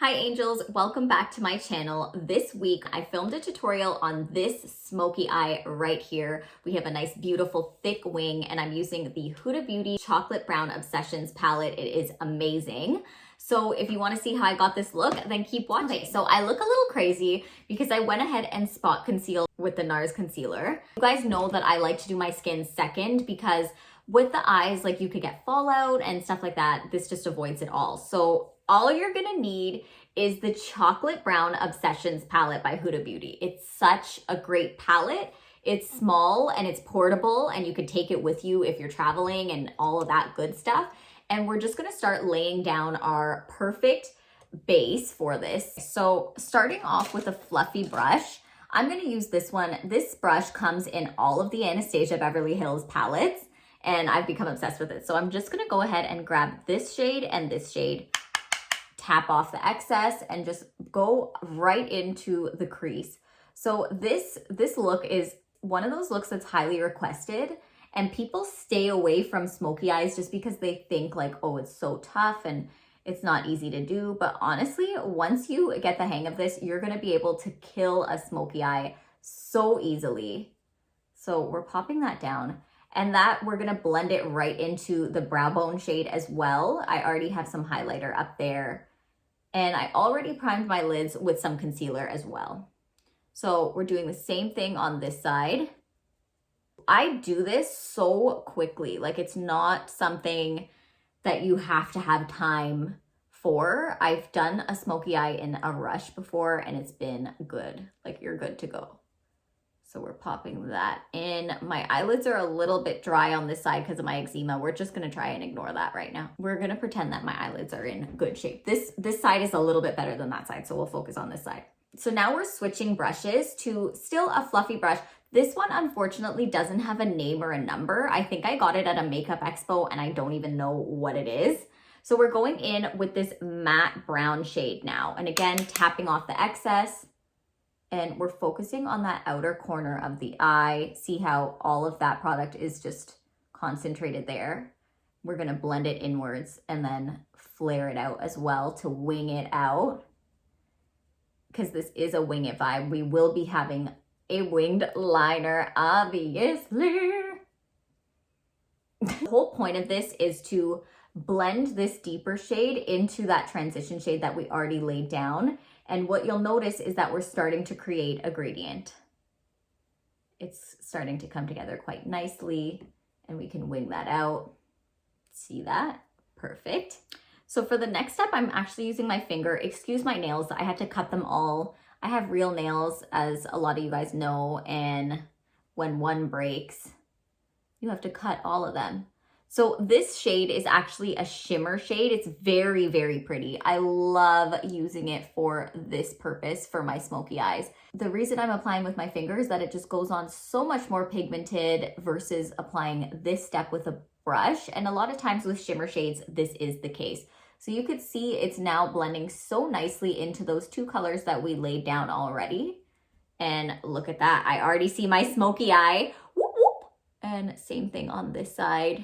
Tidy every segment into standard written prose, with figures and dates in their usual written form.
Hi angels, welcome back to my channel. This week I filmed a tutorial on this smoky eye right here. We have a nice beautiful thick wing and I'm using the Huda Beauty Chocolate Brown Obsessions palette. It is amazing. So if you want to see how I got this look, then keep watching. Okay, so I look a little crazy because I went ahead and spot concealed with the NARS concealer. You guys know that I like to do my skin second because with the eyes, like you could get fallout and stuff like that. This just avoids it all. So all you're gonna need is the Chocolate Brown Obsessions palette by Huda Beauty. It's such a great palette. It's small and it's portable and you could take it with you if you're traveling and all of that good stuff. And we're just gonna start laying down our perfect base for this. So starting off with a fluffy brush, I'm gonna use this one. This brush comes in all of the Anastasia Beverly Hills palettes and I've become obsessed with it. So I'm just gonna go ahead and grab this shade and this shade, tap off the excess and just go right into the crease. So this look is one of those looks that's highly requested and people stay away from smoky eyes just because they think like, oh, it's so tough and it's not easy to do. But honestly, once you get the hang of this, you're gonna be able to kill a smoky eye so easily. So we're popping that down. And that we're gonna blend it right into the brow bone shade as well. I already have some highlighter up there. And I already primed my lids with some concealer as well. So we're doing the same thing on this side. I do this so quickly. Like it's not something that you have to have time for. I've done a smoky eye in a rush before and it's been good. Like you're good to go. So we're popping that in. My eyelids are a little bit dry on this side because of my eczema. We're just gonna try and ignore that right now. We're gonna pretend that my eyelids are in good shape. This side is a little bit better than that side, so we'll focus on this side. So now we're switching brushes to still a fluffy brush. This one unfortunately doesn't have a name or a number. I think I got it at a makeup expo and I don't even know what it is. So we're going in with this matte brown shade now. And again, tapping off the excess. And we're focusing on that outer corner of the eye. See how all of that product is just concentrated there. We're gonna blend it inwards and then flare it out as well to wing it out. Because this is a wing it vibe. We will be having a winged liner, obviously. The whole point of this is to blend this deeper shade into that transition shade that we already laid down. And what you'll notice is that we're starting to create a gradient. It's starting to come together quite nicely and we can wing that out. See that? Perfect. So for the next step, I'm actually using my finger. Excuse my nails, I had to cut them all. I have real nails, as a lot of you guys know, and when one breaks, you have to cut all of them. So this shade is actually a shimmer shade. It's very, very pretty. I love using it for this purpose for my smoky eyes. The reason I'm applying with my finger is that it just goes on so much more pigmented versus applying this step with a brush. And a lot of times with shimmer shades, this is the case. So you could see it's now blending so nicely into those two colors that we laid down already. And look at that. I already see my smoky eye. Whoop, whoop. And same thing on this side.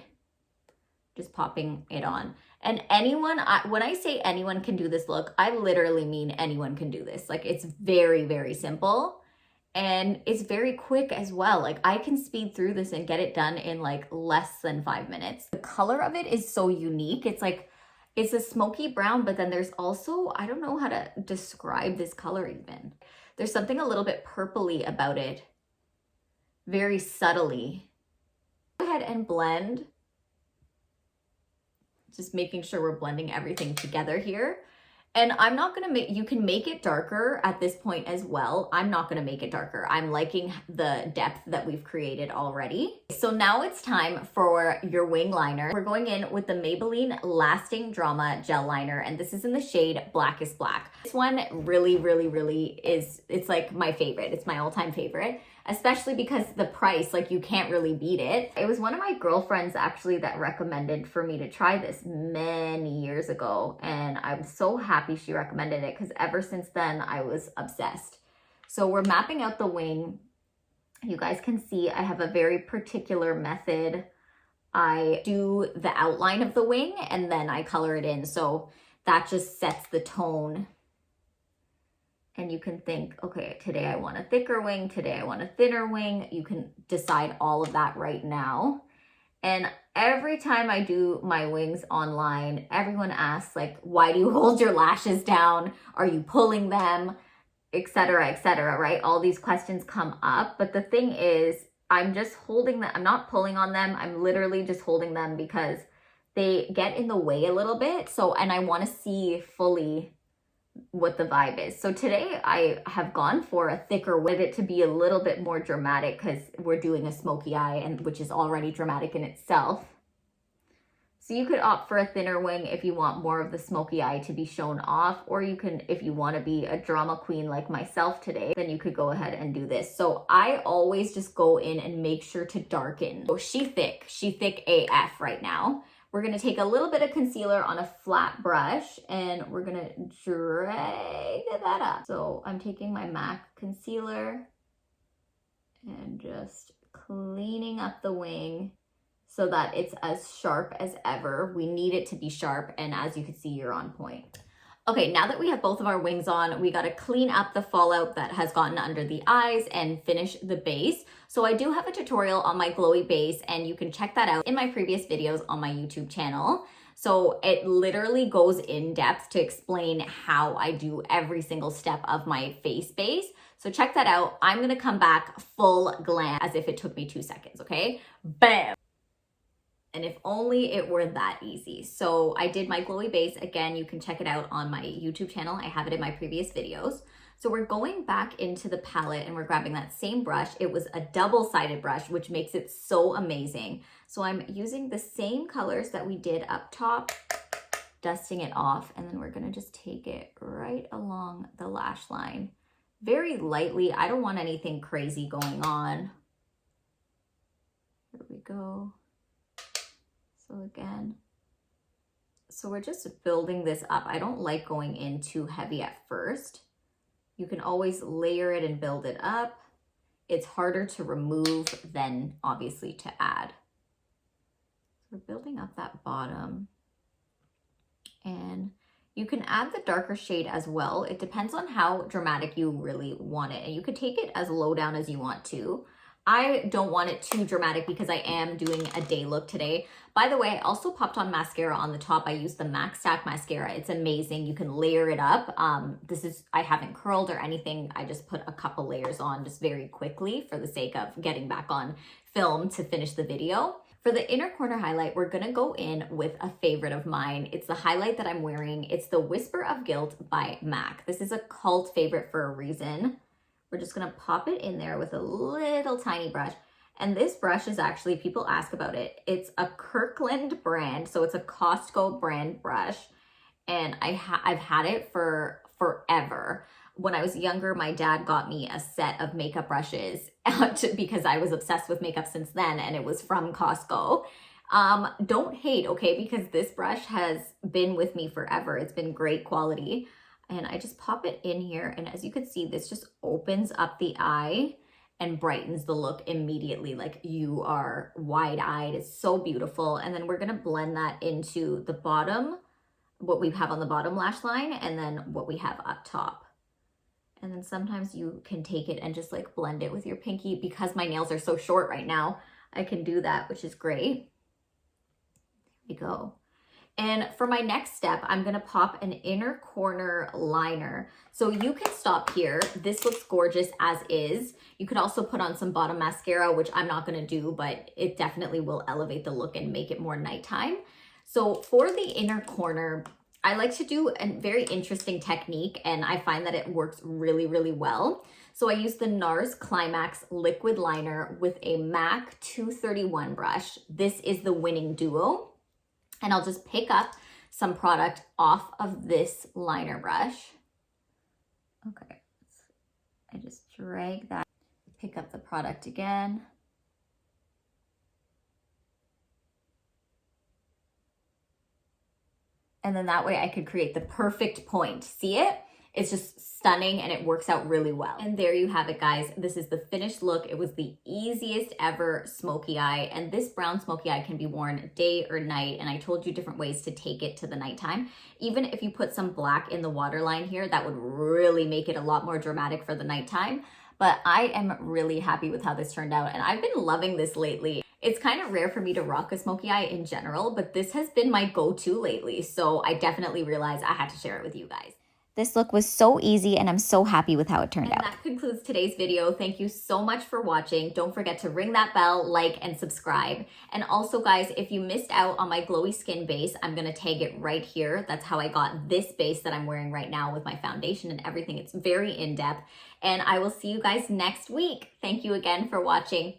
Just popping it on. And anyone, when I say anyone can do this look, I literally mean anyone can do this. Like it's very, very simple and it's very quick as well. Like I can speed through this and get it done in like less than 5 minutes. The color of it is so unique. It's like, it's a smoky brown, but then there's also, I don't know how to describe this color even. There's something a little bit purpley about it, very subtly. Go ahead and blend. Just making sure we're blending everything together here. And I'm not gonna make, you can make it darker at this point as well. I'm not gonna make it darker. I'm liking the depth that we've created already. So now it's time for your wing liner. We're going in with the Maybelline Lasting Drama Gel Liner, and this is in the shade Blackest Black. This one really, really, really is, it's like my favorite. It's my all-time favorite. Especially because the price, like you can't really beat it. It was one of my girlfriends actually that recommended for me to try this many years ago. And I'm so happy she recommended it because ever since then I was obsessed. So we're mapping out the wing. You guys can see I have a very particular method. I do the outline of the wing and then I color it in. So that just sets the tone and you can think, okay, today I want a thicker wing, today I want a thinner wing. You can decide all of that right now. And every time I do my wings online, everyone asks like, why do you hold your lashes down? Are you pulling them? Et cetera, right? All these questions come up. But the thing is, I'm just holding them. I'm not pulling on them. I'm literally just holding them because they get in the way a little bit. So, and I want to see fully what the vibe is. So today I have gone for a thicker with it to be a little bit more dramatic because we're doing a smoky eye, and which is already dramatic in itself. So you could opt for a thinner wing if you want more of the smoky eye to be shown off, or you can, if you want to be a drama queen like myself today, then you could go ahead and do this. So I always just go in and make sure to darken. So she thick AF right now. We're going to take a little bit of concealer on a flat brush and we're going to drag that up. So I'm taking my MAC concealer and just cleaning up the wing so that it's as sharp as ever. We need it to be sharp, and as you can see, you're on point. Okay, now that we have both of our wings on, we gotta clean up the fallout that has gotten under the eyes and finish the base. So I do have a tutorial on my glowy base, and you can check that out in my previous videos on my YouTube channel. So it literally goes in depth to explain how I do every single step of my face base. So check that out. I'm gonna come back full glam as if it took me 2 seconds, okay? Bam! And if only it were that easy. So I did my glowy base. Again, you can check it out on my YouTube channel. I have it in my previous videos. So we're going back into the palette and we're grabbing that same brush. It was a double-sided brush, which makes it so amazing. So I'm using the same colors that we did up top, dusting it off, and then we're gonna just take it right along the lash line. Very lightly. I don't want anything crazy going on. There we go. So again, so we're just building this up. I don't like going in too heavy at first. You can always layer it and build it up. It's harder to remove than obviously to add. So we're building up that bottom. And you can add the darker shade as well. It depends on how dramatic you really want it. And you could take it as low down as you want to. I don't want it too dramatic because I am doing a day look today. By the way, I also popped on mascara on the top. I used the MAC Stack mascara. It's amazing. You can layer it up. I haven't curled or anything. I just put a couple layers on just very quickly for the sake of getting back on film to finish the video. For the inner corner highlight, we're gonna go in with a favorite of mine. It's the highlight that I'm wearing. It's the Whisper of Guilt by MAC. This is a cult favorite for a reason. We're just gonna pop it in there with a little tiny brush. And this brush is actually, people ask about it. It's a Kirkland brand, so it's a Costco brand brush. And I've had it for forever. When I was younger, my dad got me a set of makeup brushes because I was obsessed with makeup since then, and it was from Costco. Don't hate, okay, because this brush has been with me forever. It's been great quality. And I just pop it in here, and as you can see, this just opens up the eye and brightens the look immediately, like you are wide-eyed. It's so beautiful. And then we're gonna blend that into the bottom, what we have on the bottom lash line, and then what we have up top. And then sometimes you can take it and just like blend it with your pinky. Because my nails are so short right now, I can do that, which is great. There we go. And for my next step, I'm gonna pop an inner corner liner. So you can stop here. This looks gorgeous as is. You could also put on some bottom mascara, which I'm not gonna do, but it definitely will elevate the look and make it more nighttime. So for the inner corner, I like to do a very interesting technique, and I find that it works really, really well. So I use the NARS Climax Liquid Liner with a MAC 231 brush. This is the winning duo. And I'll just pick up some product off of this liner brush. Okay, I just drag that, pick up the product again. And then that way I could create the perfect point. See it? It's just stunning and it works out really well. And there you have it, guys. This is the finished look. It was the easiest ever smoky eye, and this brown smoky eye can be worn day or night, and I told you different ways to take it to the nighttime. Even if you put some black in the waterline here, that would really make it a lot more dramatic for the nighttime. But I am really happy with how this turned out, and I've been loving this lately. It's kind of rare for me to rock a smoky eye in general, but this has been my go-to lately, so I definitely realized I had to share it with you guys. This look was so easy and I'm so happy with how it turned out. And that concludes today's video. Thank you so much for watching. Don't forget to ring that bell, like, and subscribe. And also, guys, if you missed out on my glowy skin base, I'm gonna tag it right here. That's how I got this base that I'm wearing right now with my foundation and everything. It's very in-depth. And I will see you guys next week. Thank you again for watching.